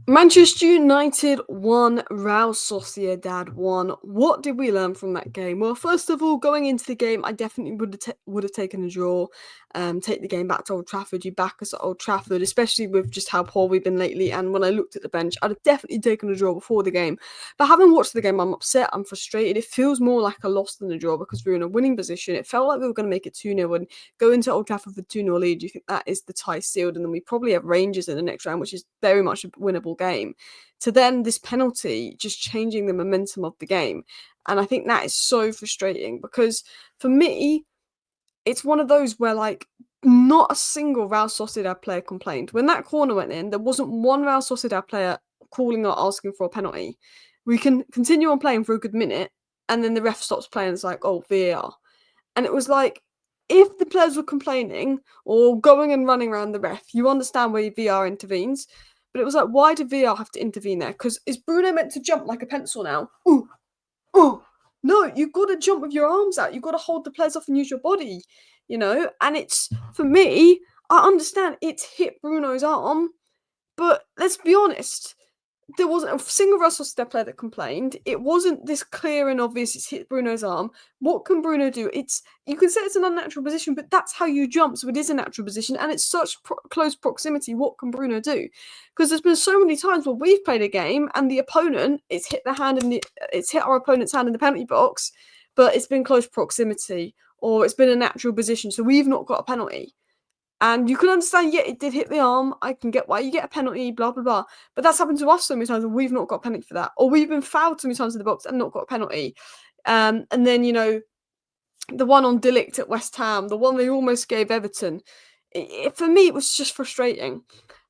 Manchester United won, Real Sociedad won. What did we learn from that game? Well, first of all, going into the game, I definitely would have taken a draw. Take the game back to Old Trafford. You back us at Old Trafford, especially with just how poor we've been lately. And when I looked at the bench, I'd have definitely taken a draw before the game. But having watched the game, I'm upset. I'm frustrated. It feels more like a loss than a draw because we were in a winning position. It felt like we were going to make it 2-0 and go into Old Trafford with 2-0 lead. You think that is the tie sealed, and then we probably have Rangers in the next round, which is very much a winnable game, to then this penalty just changing the momentum of the game. And I think that is so frustrating because for me, it's one of those where not a single Real Sociedad player complained. When that corner went in, there wasn't one Real Sociedad player calling or asking for a penalty. We can continue on playing for a good minute, and then the ref stops playing. It's like, oh, VAR. And it was like, if the players were complaining or going and running around the ref, you understand where VR intervenes. But it was like, why did VR have to intervene there? Because is Bruno meant to jump like a pencil now? Ooh, ooh. No, you've got to jump with your arms out. You've got to hold the players off and use your body, And it's, for me, I understand it's hit Bruno's arm, but let's be honest, there wasn't a single Real Sociedad player that complained. It wasn't this clear and obvious it's hit Bruno's arm. What can Bruno do? You can say it's an unnatural position, but that's how you jump, so it is a natural position, and it's such close proximity. What can Bruno do? Because there's been so many times where we've played a game and the opponent, it's hit our opponent's hand in the penalty box, but it's been close proximity or it's been a natural position, so we've not got a penalty. And you can understand, yeah, it did hit the arm. I can get why you get a penalty, blah, blah, blah. But that's happened to us so many times and we've not got a penalty for that. Or we've been fouled so many times in the box and not got a penalty. And then, the one on Delict at West Ham, the one they almost gave Everton. For me, it was just frustrating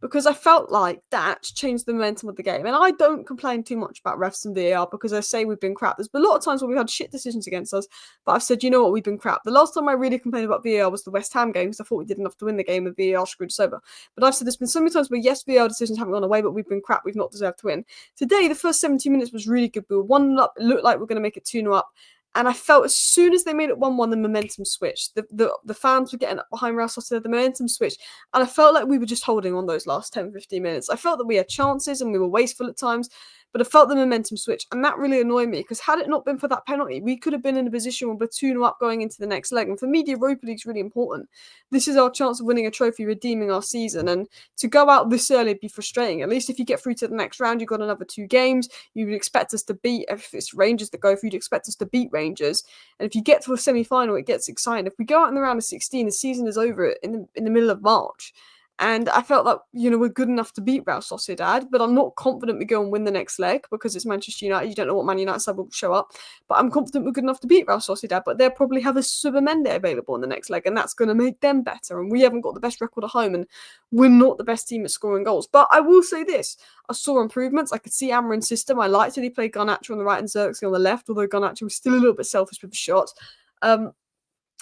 because I felt like that changed the momentum of the game. And I don't complain too much about refs and VAR because I say we've been crap. There's been a lot of times where we've had shit decisions against us, but I've said, you know what, we've been crap. The last time I really complained about VAR was the West Ham game because I thought we did enough to win the game and VAR screwed us over. But I've said there's been so many times where, yes, VAR decisions haven't gone away, but we've been crap. We've not deserved to win. Today, the first 17 minutes was really good. We were 1-0 up. It looked like we were going to make it 2-0 up. And I felt as soon as they made it 1-1, the momentum switched. The fans were getting up behind Real Sociedad, the momentum switched. And I felt like we were just holding on those last 10, 15 minutes. I felt that we had chances and we were wasteful at times, but I felt the momentum switch. And that really annoyed me because had it not been for that penalty, we could have been in a position where we're 2-0 up going into the next leg. And for me, the Europa League is really important. This is our chance of winning a trophy, redeeming our season. And to go out this early would be frustrating. At least if you get through to the next round, you've got another 2 games. You would expect us to beat, if it's Rangers that go through, you'd expect us to beat Rangers. And if you get to a semi-final, it gets exciting. If we go out in the round of 16, the season is over in the middle of March. And I felt like, we're good enough to beat Real Sociedad, but I'm not confident we go and win the next leg because it's Manchester United. You don't know what Man United side will show up. But I'm confident we're good enough to beat Real Sociedad, but they'll probably have a Subamende available in the next leg, and that's going to make them better. And we haven't got the best record at home, and we're not the best team at scoring goals. But I will say this. I saw improvements. I could see Amorim's system. I liked it. He played Garnacho on the right and Zirkzee on the left, although Garnacho was still a little bit selfish with the shots.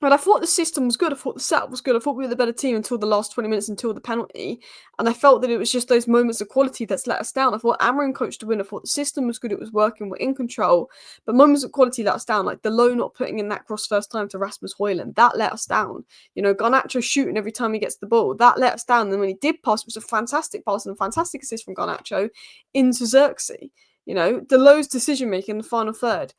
But I thought the system was good. I thought the setup was good. I thought we were the better team until the last 20 minutes, until the penalty. And I felt that it was just those moments of quality that's let us down. I thought Amorim coached to win. I thought the system was good. It was working. We're in control. But moments of quality let us down. Like Delot not putting in that cross first time to Rasmus Højlund. That let us down. Garnacho shooting every time he gets the ball. That let us down. And then when he did pass, it was a fantastic pass and a fantastic assist from Garnacho into Zirkzee. Delot's decision-making in the final third.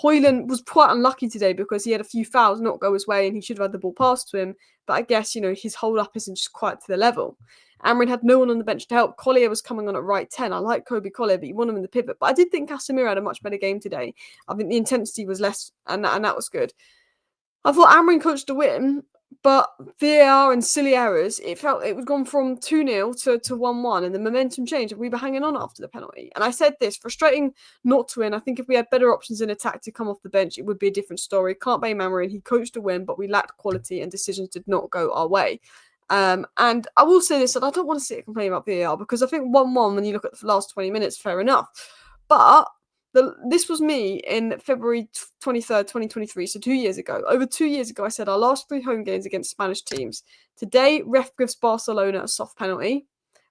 Højlund was quite unlucky today because he had a few fouls not go his way and he should have had the ball passed to him. But I guess, his hold-up isn't just quite to the level. Amorim had no one on the bench to help. Collier was coming on at right 10. I like Kobe Collier, but you want him in the pivot. But I did think Casemiro had a much better game today. I think the intensity was less, and that was good. I thought Amorim coached to win, but VAR and silly errors, it was gone from 2-0 to 1-1, and the momentum changed, and we were hanging on after the penalty. And I said this, frustrating not to win. I think if we had better options in attack to come off the bench, it would be a different story. Can't blame Amorim. He coached to win, but we lacked quality, and decisions did not go our way. And I will say this, that I don't want to sit and complain about VAR, because I think 1-1, when you look at the last 20 minutes, fair enough. But this was me in February 23rd, 2023, so 2 years ago. Over 2 years ago, I said our last 3 home games against Spanish teams. Today, ref gives Barcelona a soft penalty.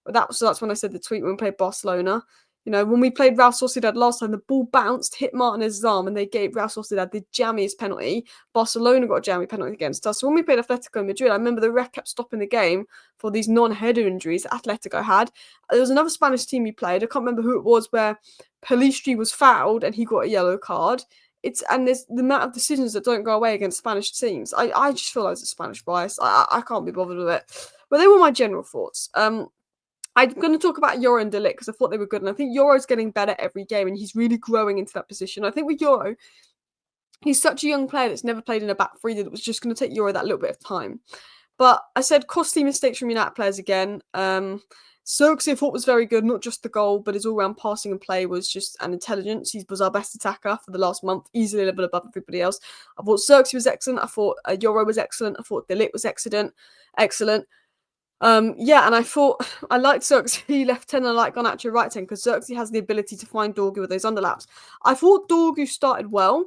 That's when I said the tweet when we played Barcelona. You know, when we played Real Sociedad last time, the ball bounced, hit Martinez's arm, and they gave Real Sociedad the jammiest penalty. Barcelona got a jammy penalty against us. So when we played Atletico Madrid, I remember the ref kept stopping the game for these non-header injuries that Atletico had. There was another Spanish team he played. I can't remember who it was, where Pelistri was fouled and he got a yellow card. There's the amount of decisions that don't go away against Spanish teams. I just feel like it's a Spanish bias. I can't be bothered with it. But they were my general thoughts. I'm going to talk about Euro and De Ligt because I thought they were good, and I think Euro's getting better every game, and he's really growing into that position. I think with Euro, he's such a young player that's never played in a back three that it was just going to take Euro that little bit of time. But I said costly mistakes from United players again. Zirkzee I thought was very good, not just the goal, but his all-round passing and play was just an intelligence. He was our best attacker for the last month, easily a level above everybody else. I thought Zirkzee was excellent. I thought Euro was excellent. I thought De Ligt was excellent. Yeah, and I thought I liked Zirkzee left 10 and I like Garnacho right 10 because Zirkzee has the ability to find Dorgu with those underlaps. I thought Dorgu started well.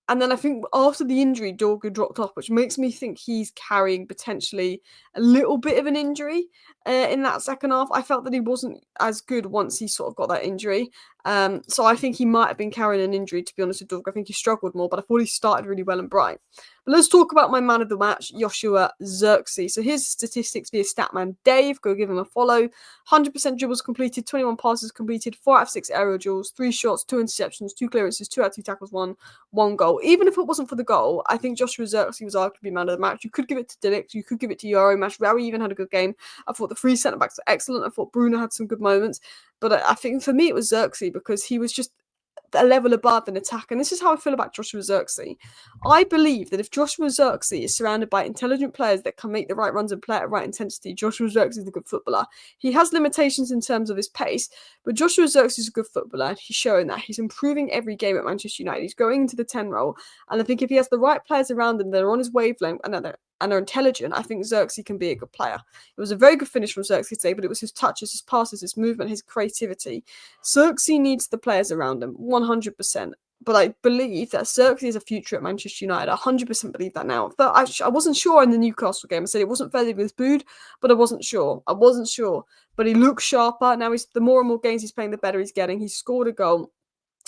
And then I think after the injury, Dorgu dropped off, which makes me think he's carrying potentially a little bit of an injury in that second half. I felt that he wasn't as good once he sort of got that injury. So I think he might have been carrying an injury, to be honest with Dorgu. I think he struggled more, but I thought he started really well and bright. But let's talk about my man of the match, Joshua Zirkzee. So his statistics via Statman Dave. Go give him a follow. 100% dribbles completed, 21 passes completed, 4 out of 6 aerial duels, 3 shots, 2 interceptions, 2 clearances, 2 out of 2 tackles, 1 goal. Even if it wasn't for the goal, I think Joshua Zirkzee was arguably man of the match. You could give it to De Ligt, you could give it to Euro. Mascherano even had a good game. I thought the 3 centre-backs were excellent. I thought Bruno had some good moments. But I think for me it was Zirkzee because he was just a level above in attack. And this is how I feel about Joshua Zirkzee. I believe that if Joshua Zirkzee is surrounded by intelligent players that can make the right runs and play at right intensity, Joshua Zirkzee is a good footballer. He has limitations in terms of his pace, but Joshua Zirkzee is a good footballer. He's showing that. He's improving every game at Manchester United. He's going into the 10 role. And I think if he has the right players around him that are on his wavelength and are intelligent, I think Zirkzee can be a good player. It was a very good finish from Zirkzee today, but it was his touches, his passes, his movement, his creativity. Zirkzee needs the players around him, 100%. But I believe that Zirkzee is a future at Manchester United. I 100% believe that now. I wasn't sure in the Newcastle game. I said it wasn't fair that he was booed, but I wasn't sure. But he looks sharper. Now, the more and more games he's playing, the better he's getting. He's scored a goal.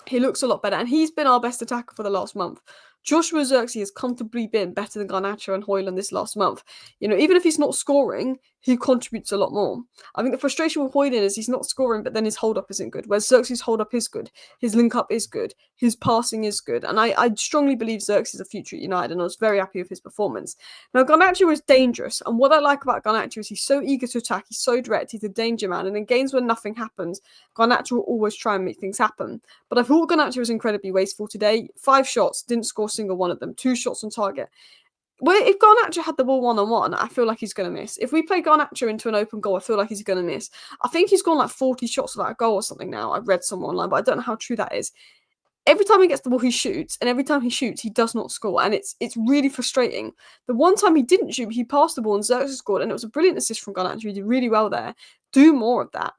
He looks a lot better, and he's been our best attacker for the last month. Joshua Zirkzee has comfortably been better than Garnacho and Højlund this last month. You know, even if he's not scoring, he contributes a lot more. I think the frustration with Højlund is he's not scoring, but then his hold-up isn't good, whereas Zirkzee's hold-up is good. His link-up is good. His passing is good. And I strongly believe Zirkzee is a future at United, and I was very happy with his performance. Now, Garnacho is dangerous, and what I like about Garnacho is he's so eager to attack, he's so direct, he's a danger man, and in games where nothing happens, Garnacho will always try and make things happen. But I thought Garnacho was incredibly wasteful today. 5 shots, didn't score a single one of them. 2 shots on target. Well, if Garnacho had the ball one-on-one, I feel like he's going to miss. If we play Garnacho into an open goal, I feel like he's going to miss. I think he's gone like 40 shots without a goal or something now. I've read somewhere online, but I don't know how true that is. Every time he gets the ball, he shoots, and every time he shoots, he does not score, and it's really frustrating. The one time he didn't shoot, he passed the ball and Zirkzee scored, and it was a brilliant assist from Garnacho. He did really well there. Do more of that.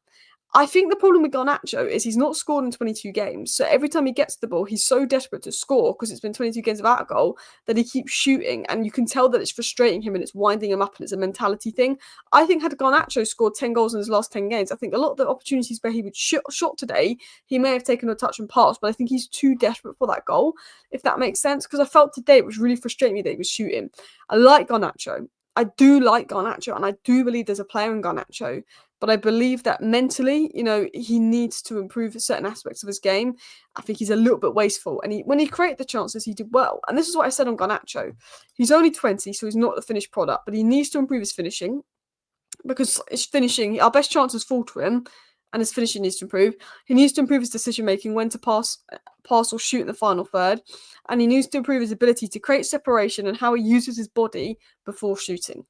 I think the problem with Garnacho is he's not scored in 22 games. So every time he gets the ball, he's so desperate to score because it's been 22 games without a goal that he keeps shooting. And you can tell that it's frustrating him and it's winding him up and it's a mentality thing. I think had Garnacho scored 10 goals in his last 10 games, I think a lot of the opportunities where he would shot today, he may have taken a touch and pass, but I think he's too desperate for that goal, if that makes sense. Because I felt today it was really frustrating me that he was shooting. I like Garnacho. I do like Garnacho, and I do believe there's a player in Garnacho. But I believe that mentally, you know, he needs to improve certain aspects of his game. I think he's a little bit wasteful. And when he created the chances, he did well. And this is what I said on Garnacho. He's only 20, so he's not the finished product. But he needs to improve his finishing. Because his finishing, our best chances fall to him. And his finishing needs to improve. He needs to improve his decision-making, when to pass or shoot in the final third. And he needs to improve his ability to create separation and how he uses his body before shooting.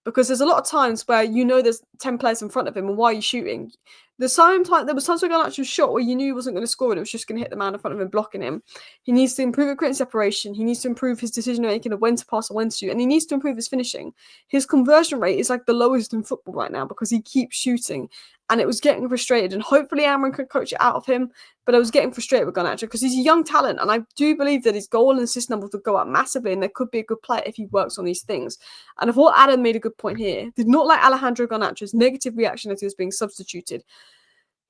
Because there's a lot of times where you know there's 10 players in front of him, and why are you shooting? There was times where Garnacho shot where you knew he wasn't going to score and it was just going to hit the man in front of him, blocking him. He needs to improve at creating separation. He needs to improve his decision-making of when to pass and when to shoot. And he needs to improve his finishing. His conversion rate is like the lowest in football right now because he keeps shooting. And it was getting frustrated. And hopefully Amorim could coach it out of him. But I was getting frustrated with Garnacho because he's a young talent. And I do believe that his goal and assist numbers will go up massively. And there could be a good player if he works on these things. And I thought Adam made a good point here. Did not like Alejandro Garnacho's negative reaction as he was being substituted.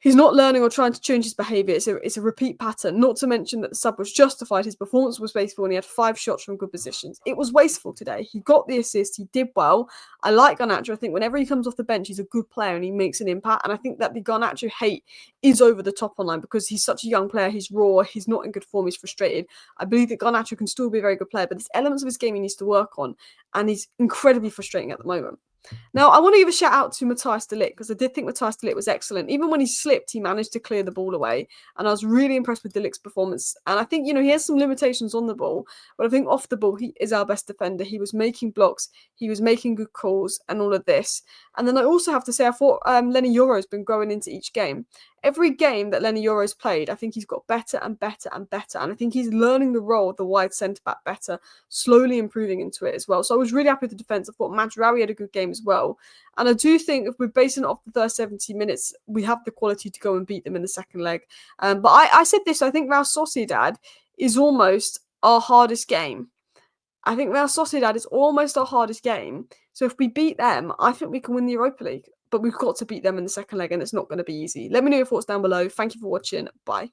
He's not learning or trying to change his behaviour. It's a repeat pattern. Not to mention that the sub was justified. His performance was wasteful and he had 5 shots from good positions. It was wasteful today. He got the assist. He did well. I like Garnacho. I think whenever he comes off the bench, he's a good player and he makes an impact. And I think that the Garnacho hate is over the top online because he's such a young player. He's raw. He's not in good form. He's frustrated. I believe that Garnacho can still be a very good player, but there's elements of his game he needs to work on. And he's incredibly frustrating at the moment. Now, I want to give a shout out to Matthijs de Ligt because I did think Matthijs de Ligt was excellent. Even when he slipped, he managed to clear the ball away. And I was really impressed with de Ligt's performance. And I think, he has some limitations on the ball, but I think off the ball, he is our best defender. He was making blocks, he was making good calls and all of this. And then I also have to say, I thought Lenny Yoro has been growing into each game. Every game that Lenny Yoro's played, I think he's got better and better and better. And I think he's learning the role of the wide centre-back better, slowly improving into it as well. So I was really happy with the defence. I thought Majraoui had a good game as well. And I do think if we're basing it off the first 70 minutes, we have the quality to go and beat them in the second leg. But I said this, I think Real Sociedad is almost our hardest game. I think Real Sociedad is almost our hardest game. So if we beat them, I think we can win the Europa League. But we've got to beat them in the second leg and it's not going to be easy. Let me know your thoughts down below. Thank you for watching. Bye.